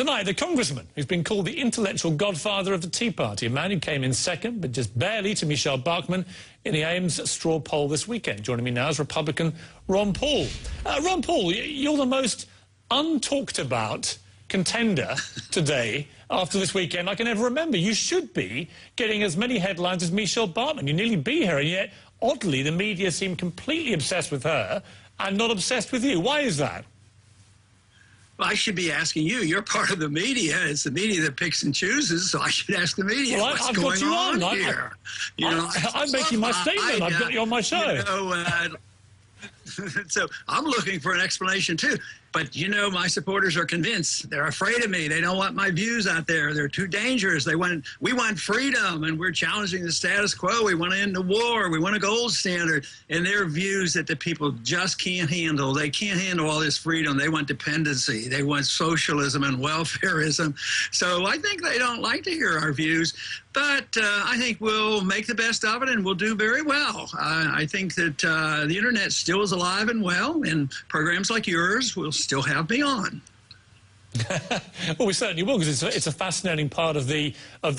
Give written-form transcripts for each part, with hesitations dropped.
Tonight, the congressman who's been called the intellectual godfather of the Tea Party, a man who came in second, but just barely, to Michelle Bachmann in the Ames straw poll this weekend. Joining me now is Republican Ron Paul. Ron Paul, you're the most untalked about contender today after this weekend I can ever remember. You should be getting as many headlines as Michelle Bachmann. You nearly beat her, and yet, oddly, the media seem completely obsessed with her and not obsessed with you. Why is that? Well, I should be asking you. You're part of the media. It's the media that picks and chooses, so I should ask the media what's going on here. I'm making my statement. I've got you on my show. So I'm looking for an explanation, too. But, you know, my supporters are convinced. They're afraid of me. They don't want my views out there. They're too dangerous. We want freedom, and we're challenging the status quo. We want to end the war. We want a gold standard. And their views that the people just can't handle. They can't handle all this freedom. They want dependency. They want socialism and welfareism. So I think they don't like to hear our views. But I think we'll make the best of it, and we'll do very well. I think that the Internet still is alive and well, and programs like yours will still have me on. Well, we certainly will, because it's a fascinating part of the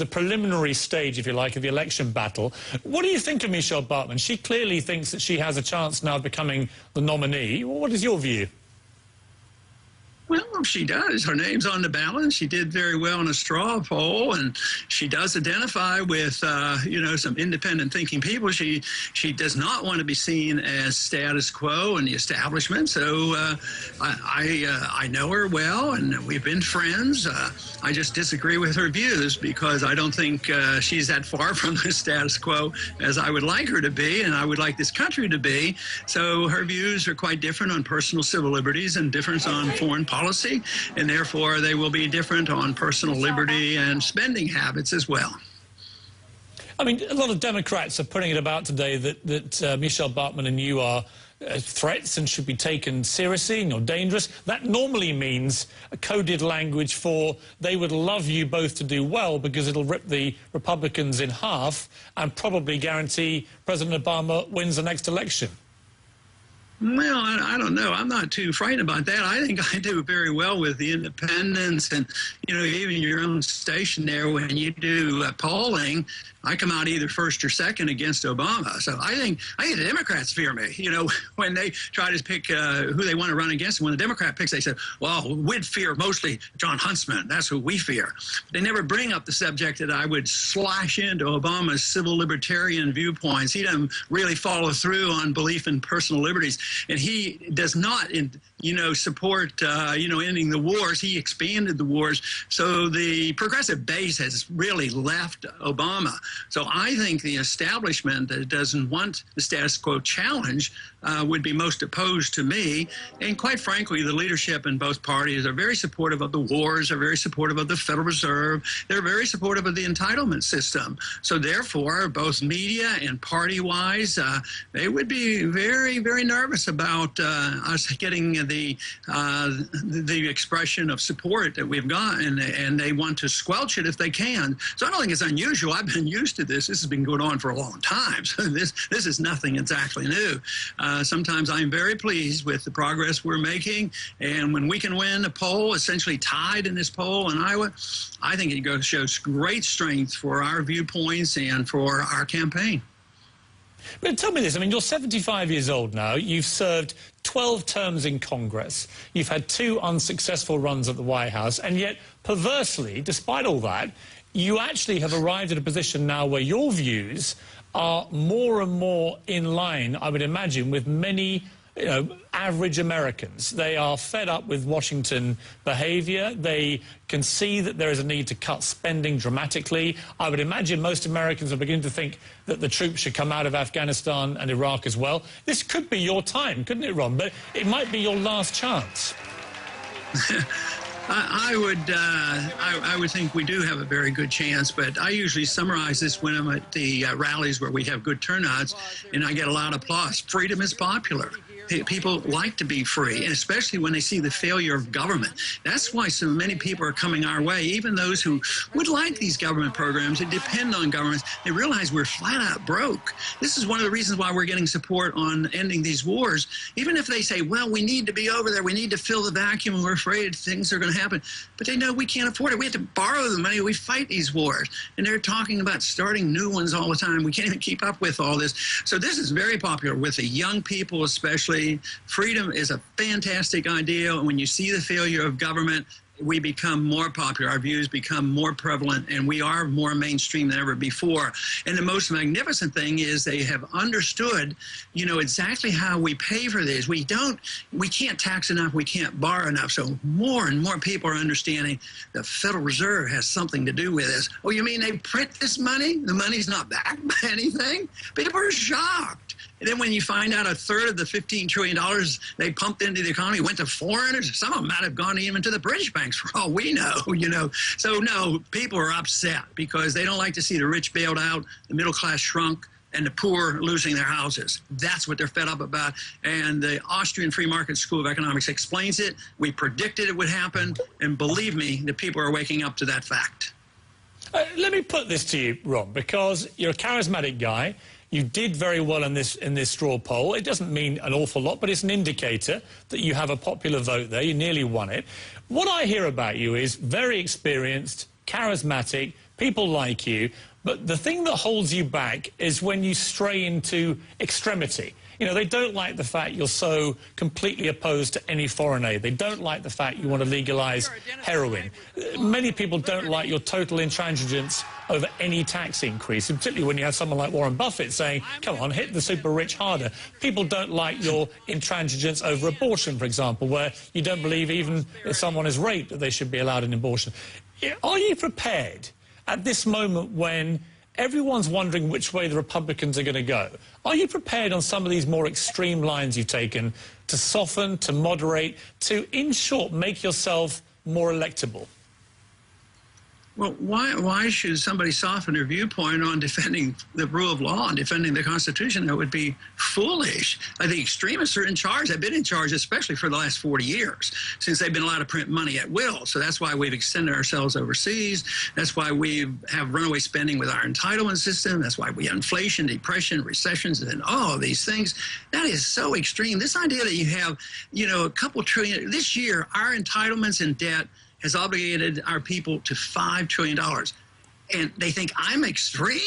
preliminary stage, if you like, of the election battle. What do you think of Michelle Bachmann? She clearly thinks that she has a chance now of becoming the nominee. What is your view? Well, she does. Her name's on the ballot. She did very well in a straw poll, and she does identify with, you know, some independent thinking people. She does not want to be seen as status quo in the establishment. So I know her well, and we've been friends. I just disagree with her views because I don't think she's that far from the status quo as I would like her to be, and I would like this country to be. So her views are quite different on personal civil liberties and different on foreign policy, and therefore they will be different on personal liberty and spending habits as well. I mean, a lot of Democrats are putting it about today that Michelle Bachmann and you are threats and should be taken seriously or dangerous. That normally means a coded language for they would love you both to do well because it'll rip the Republicans in half and probably guarantee President Obama wins the next election. Well, I don't know. I'm not too frightened about that. I think I do very well with the independents, and, you know, even your own station there, when you do polling, I come out either first or second against Obama. So I think the Democrats fear me. You know, when they try to pick who they want to run against, and when the Democrat picks, they say, well, we'd fear mostly John Huntsman. That's who we fear. They never bring up the subject that I would slash into Obama's civil libertarian viewpoints. He doesn't really follow through on belief in personal liberties. And he does not, you know, support, you know, ending the wars. He expanded the wars. So the progressive base has really left Obama. So I think the establishment that doesn't want the status quo challenge would be most opposed to me. And quite frankly, the leadership in both parties are very supportive of the wars, are very supportive of the Federal Reserve. They're very supportive of the entitlement system. So therefore, both media and party-wise, they would be very, very nervous about us getting the expression of support that we've got, and they want to squelch it if they can. So I don't think it's unusual. I've been used to this. This has been going on for a long time. So this is nothing exactly new. Sometimes I'm very pleased with the progress we're making, and when we can win a poll, essentially tied in this poll in Iowa, I think it shows great strength for our viewpoints and for our campaign. But tell me this, I mean, you're 75 years old now. You've served 12 terms in Congress. You've had 2 unsuccessful runs at the White House. And yet, perversely, despite all that, you actually have arrived at a position now where your views are more and more in line, I would imagine, with many, you know, average Americans. They are fed up with Washington behavior. They can see that there is a need to cut spending dramatically. I would imagine most Americans are beginning to think that the troops should come out of Afghanistan and Iraq as well. This could be your time, couldn't it, Ron? But it might be your last chance. I would think we do have a very good chance, but I usually summarize this when I'm at the rallies where we have good turnouts, and I get a lot of applause. Freedom is popular. People like to be free, and especially when they see the failure of government. That's why so many people are coming our way, even those who would like these government programs and depend on governments. They realize we're flat out broke. This is one of the reasons why we're getting support on ending these wars. Even if they say, well, we need to be over there, we need to fill the vacuum, and we're afraid things are going to happen. But they know we can't afford it. We have to borrow the money. We fight these wars. And they're talking about starting new ones all the time. We can't even keep up with all this. So this is very popular with the young people especially. Freedom is a fantastic idea. And when you see the failure of government, we become more popular, our views become more prevalent, and we are more mainstream than ever before. And the most magnificent thing is they have understood, you know, exactly how we pay for this. We can't tax enough, we can't borrow enough. So more and more people are understanding the Federal Reserve has something to do with this. Oh, you mean they print this money? The money's not backed by anything? People are shocked. And then when you find out a third of the $15 trillion they pumped into the economy went to foreigners, some of them might have gone even to the British banks for all we know, you know. So no, people are upset because they don't like to see the rich bailed out, the middle class shrunk, and the poor losing their houses. That's what they're fed up about. And the Austrian Free Market School of Economics explains it. We predicted it would happen. And believe me, the people are waking up to that fact. Let me put this to you, Rob, because you're a charismatic guy. You did very well in this straw poll. It doesn't mean an awful lot, but it's an indicator that you have a popular vote there. You nearly won it. What I hear about you is very experienced, charismatic, people like you, but the thing that holds you back is when you stray into extremity. You know, they don't like the fact you're so completely opposed to any foreign aid. They don't like the fact you want to legalize heroin. Many people don't like your total intransigence over any tax increase, particularly when you have someone like Warren Buffett saying, come on, hit the super rich harder. People don't like your intransigence over abortion, for example, where you don't believe even if someone is raped that they should be allowed an abortion. Are you prepared at this moment when everyone's wondering which way the Republicans are going to go? Are you prepared on some of these more extreme lines you've taken to soften, to moderate, to, in short, make yourself more electable? Well, why should somebody soften their viewpoint on defending the rule of law and defending the Constitution? That would be foolish. The extremists are in charge. They've been in charge, especially for the last 40 years, since they've been allowed to print money at will. So that's why we've extended ourselves overseas. That's why we have runaway spending with our entitlement system. That's why we have inflation, depression, recessions, and all of these things. That is so extreme. This idea that you have, you know, a couple trillion. This year, our entitlements and debt has obligated our people to $5 trillion. And they think I'm extreme?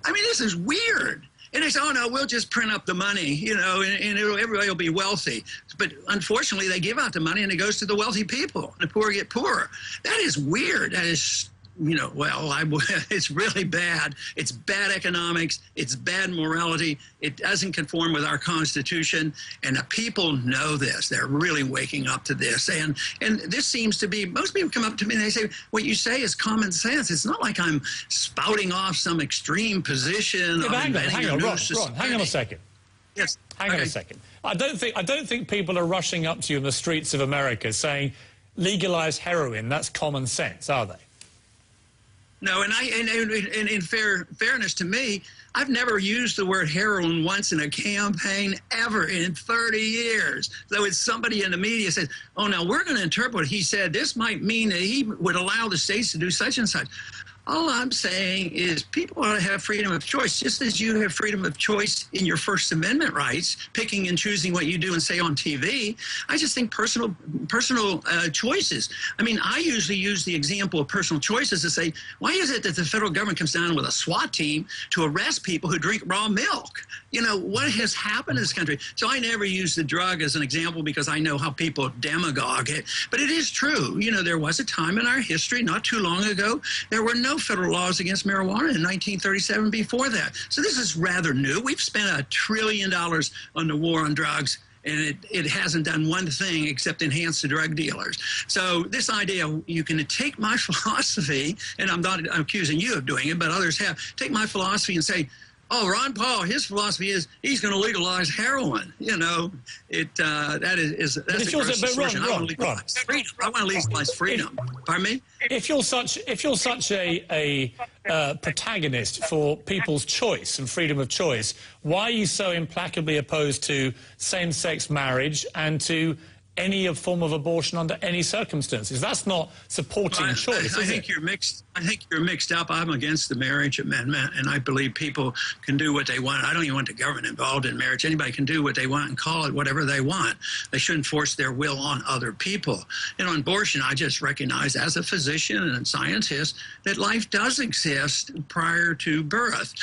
I mean, this is weird. And they say, oh, no, we'll just print up the money, you know, and everybody will be wealthy. But unfortunately, they give out the money and it goes to the wealthy people. The poor get poorer. That is weird. That is, you know, well, it's really bad. It's bad economics. It's bad morality. It doesn't conform with our Constitution. And the people know this. They're really waking up to this. And this seems to be, most people come up to me and they say, what you say is common sense. It's not like I'm spouting off some extreme position. Yeah, hang on, Ron, hang on a second. Yes. Hang on a second. I don't think people are rushing up to you in the streets of America saying, legalize heroin. That's common sense, are they? No, and in fairness to me, I've never used the word heroin once in a campaign ever in 30 years. So it's somebody in the media says, oh, now we're going to interpret what he said. This might mean that he would allow the states to do such and such. All I'm saying is people ought to have freedom of choice, just as you have freedom of choice in your First Amendment rights, picking and choosing what you do and say on TV. I just think personal choices. I mean, I usually use the example of personal choices to say, why is it that the federal government comes down with a SWAT team to arrest people who drink raw milk? You know, what has happened in this country? So I never use the drug as an example because I know how people demagogue it. But it is true. You know, there was a time in our history, not too long ago, there were no federal laws against marijuana in 1937 before that. So this is rather new. We've spent $1 trillion on the war on drugs, and it hasn't done one thing except enhance the drug dealers. So this idea, you can take my philosophy, and I'm not accusing you of doing it, but others have, take my philosophy and say, Oh, Ron Paul, his philosophy is he's going to legalize heroin. You know, that's a gross distortion. I want to legalize freedom. I want to legalize freedom. Pardon me? If you're such a protagonist for people's choice and freedom of choice, why are you so implacably opposed to same-sex marriage and to any form of abortion under any circumstances? That's not supporting choice, I think you're mixed. I think you're mixed up. I'm against the marriage amendment, and I believe people can do what they want. I don't even want the government involved in marriage. Anybody can do what they want and call it whatever they want. They shouldn't force their will on other people. And on abortion, I just recognize as a physician and scientist that life does exist prior to birth.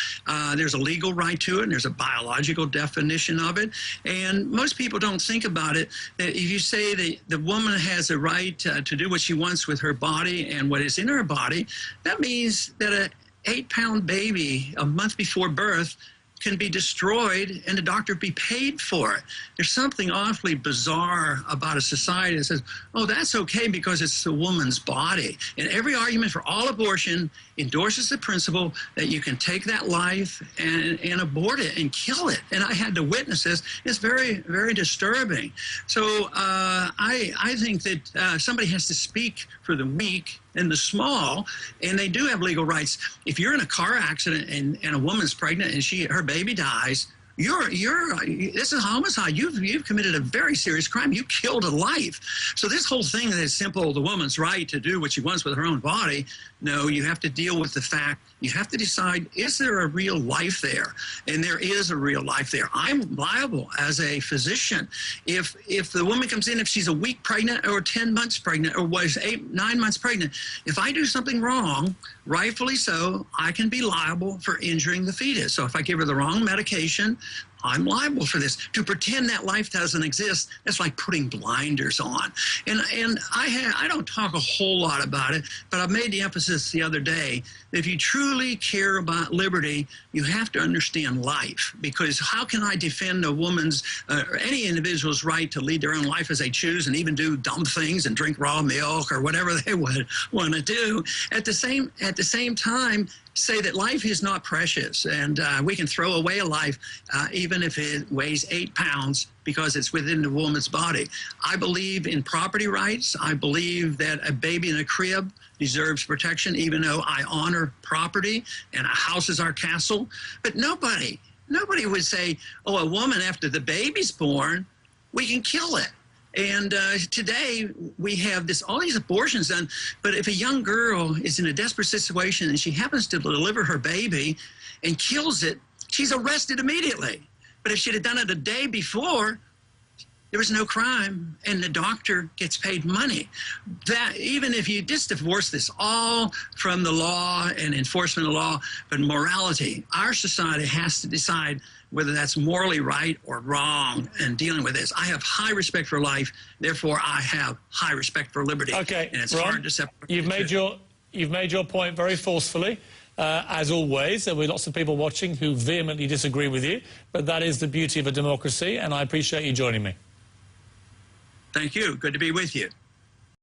There's a legal right to it, and there's a biological definition of it. And most people don't think about it, that if you say that the woman has a right to do what she wants with her body and what is in her body, that means that an 8-pound baby a month before birth can be destroyed and the doctor be paid for it. There's something awfully bizarre about a society that says, oh, that's okay because it's a woman's body. And every argument for all abortion endorses the principle that you can take that life and abort it and kill it. And I had to witness this. It's very, very disturbing. So I think that somebody has to speak for the weak and the small, and they do have legal rights. If you're in a car accident and a woman's pregnant and her baby dies, this is homicide. You've committed a very serious crime. You killed a life. So this whole thing that is simple, the woman's right to do what she wants with her own body, no, you have to deal with the fact, you have to decide, is there a real life there? And there is a real life there. I'm liable as a physician. If the woman comes in, if she's a week pregnant or 10 months pregnant or was 9 months pregnant, if I do something wrong, rightfully so, I can be liable for injuring the fetus. So if I give her the wrong medication, I'm liable for this. To pretend that life doesn't exist, that's like putting blinders on. And I don't talk a whole lot about it, but I made the emphasis the other day that if you truly care about liberty, you have to understand life. Because how can I defend a woman's or any individual's right to lead their own life as they choose and even do dumb things and drink raw milk or whatever they would want to do? At the same time, say that life is not precious and we can throw away a life even if it weighs 8 pounds because it's within the woman's body. I believe in property rights. I believe that a baby in a crib deserves protection, even though I honor property and a house is our castle. But nobody would say, oh, a woman after the baby's born, we can kill it. And today we have all these abortions done, but if a young girl is in a desperate situation and she happens to deliver her baby and kills it, she's arrested immediately. But if she'd have done it a day before, there was no crime and the doctor gets paid money. That even if you just divorce this all from the law and enforcement of law, but morality, our society has to decide whether that's morally right or wrong in dealing with this. I have high respect for life, therefore I have high respect for liberty. Okay, and it's Ron, hard to separate. You've made your point very forcefully. As always, there will be lots of people watching who vehemently disagree with you, but that is the beauty of a democracy, and I appreciate you joining me. Thank you. Good to be with you.